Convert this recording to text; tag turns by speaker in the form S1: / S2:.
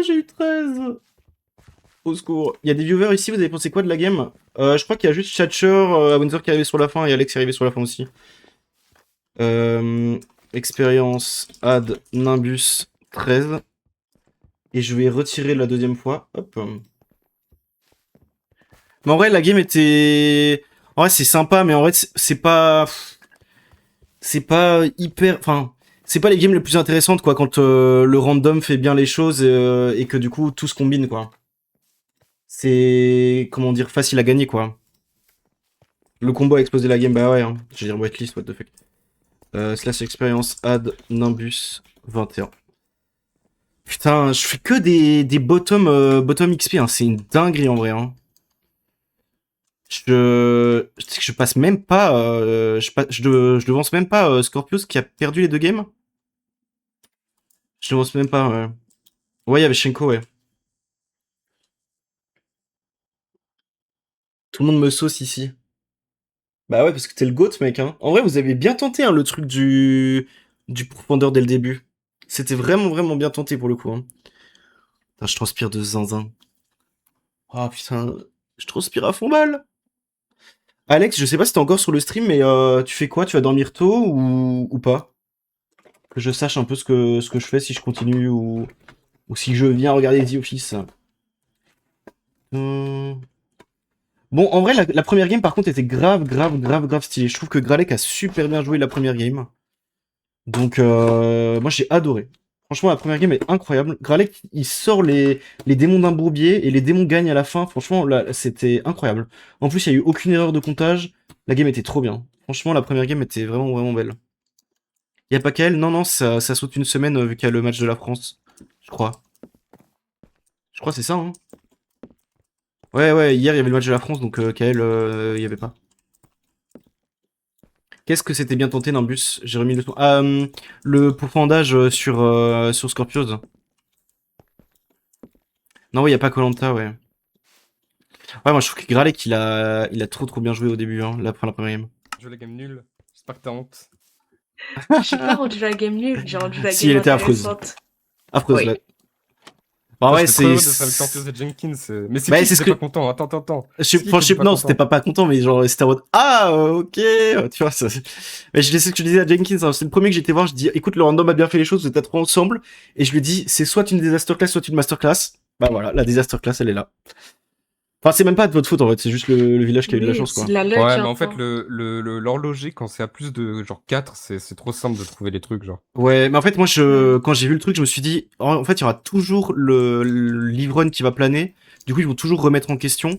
S1: J'ai eu 13. Au secours. Il y a des viewers ici, vous avez pensé quoi de la game? Je crois qu'il y a juste Chatcher, Windsor qui est arrivé sur la fin et Alex est arrivé sur la fin aussi. Expérience, add, Nimbus, 13. Et je vais retirer la deuxième fois. Hop. Mais en vrai, la game était... En vrai, c'est sympa, mais en vrai, c'est pas... C'est pas hyper... Enfin, c'est pas les games les plus intéressantes, quoi, quand le random fait bien les choses et que du coup, tout se combine, quoi. C'est... Comment dire, facile à gagner, quoi. Le combo a explosé la game, bah ouais, hein. Je vais dire whitelist, what the fuck. Slash expérience, add, Nimbus, 21. Putain, je fais que des bottom XP, hein. C'est une dinguerie, en vrai, hein. Je passe même pas, je devance même pas Scorpius qui a perdu les deux games. Je devance même pas, ouais. Ouais, il y avait Shenko, ouais. Tout le monde me sauce ici. Bah ouais, parce que t'es le GOAT, mec, hein. En vrai, vous avez bien tenté, hein, le truc du profondeur dès le début. C'était vraiment, vraiment bien tenté pour le coup, hein. Putain, je transpire de zinzin. Oh putain, je transpire à fond mal. Alex, je sais pas si t'es encore sur le stream, mais tu fais quoi? Tu vas dormir tôt ou pas? Que je sache un peu ce que je fais, si je continue ou si je viens regarder The Office. Hum. Bon, en vrai, la première game, par contre, était grave, grave, grave, grave stylée. Je trouve que Gralek a super bien joué la première game. Donc, moi, j'ai adoré. Franchement, la première game est incroyable. Gralek, il sort les démons d'un bourbier et les démons gagnent à la fin. Franchement, là, c'était incroyable. En plus, il n'y a eu aucune erreur de comptage. La game était trop bien. Franchement, la première game était vraiment, vraiment belle. Y a pas qu'elle? Non, non, ça saute une semaine vu qu'il y a le match de la France. Je crois. Je crois que c'est ça, hein. Ouais, ouais, hier il y avait le match de la France, donc Kael, il y avait pas. Qu'est-ce que c'était bien tenté Nimbus? J'ai remis le son. Ah, le pourfendage sur Scorpios. Non, ouais, il y a pas Koh-Lanta, ouais. Ouais, moi je trouve que Gralek il a trop trop bien joué au début, hein, la première game.
S2: Je veux la game nulle. J'espère que t'as honte.
S3: J'ai pas rendu la game nulle, j'ai rendu la
S1: Si,
S3: game
S1: elle était affreuse.
S3: intéressante.
S1: Affreuse,
S3: Oui.
S1: là. Bah
S2: Putain,
S1: ouais,
S2: j'étais trop heureux de
S1: c'est...
S2: faire le Scorpius et Jenkins. Mais c'est
S1: Bah,
S2: qui
S1: c'est
S2: qui
S1: ce
S2: était
S1: que...
S2: pas content? Attends.
S1: Je
S2: C'est
S1: sais,
S2: qui était pas
S1: non, c'était
S2: content?
S1: pas content, mais genre, c'était en mode, ah, ok, tu vois, ça... Mais je sais ce que je disais à Jenkins, hein, c'est le premier que j'étais voir, je dis, écoute, le random a bien fait les choses, vous êtes trop ensemble, et je lui dis, c'est soit une disaster class, soit une masterclass. Bah voilà, la disaster class, elle est là. Enfin, c'est même pas de votre faute, en fait, c'est juste le village qui a eu de la
S3: Oui,
S1: chance,
S3: c'est
S1: quoi.
S3: de la luck,
S2: Ouais,
S3: hein,
S2: mais en fait,
S3: quoi.
S2: l'horloger, quand c'est à plus de genre 4, c'est trop simple de trouver les trucs, genre.
S1: Ouais, mais en fait, moi, quand j'ai vu le truc, je me suis dit, en fait, il y aura toujours le livrun qui va planer, du coup, ils vont toujours remettre en question.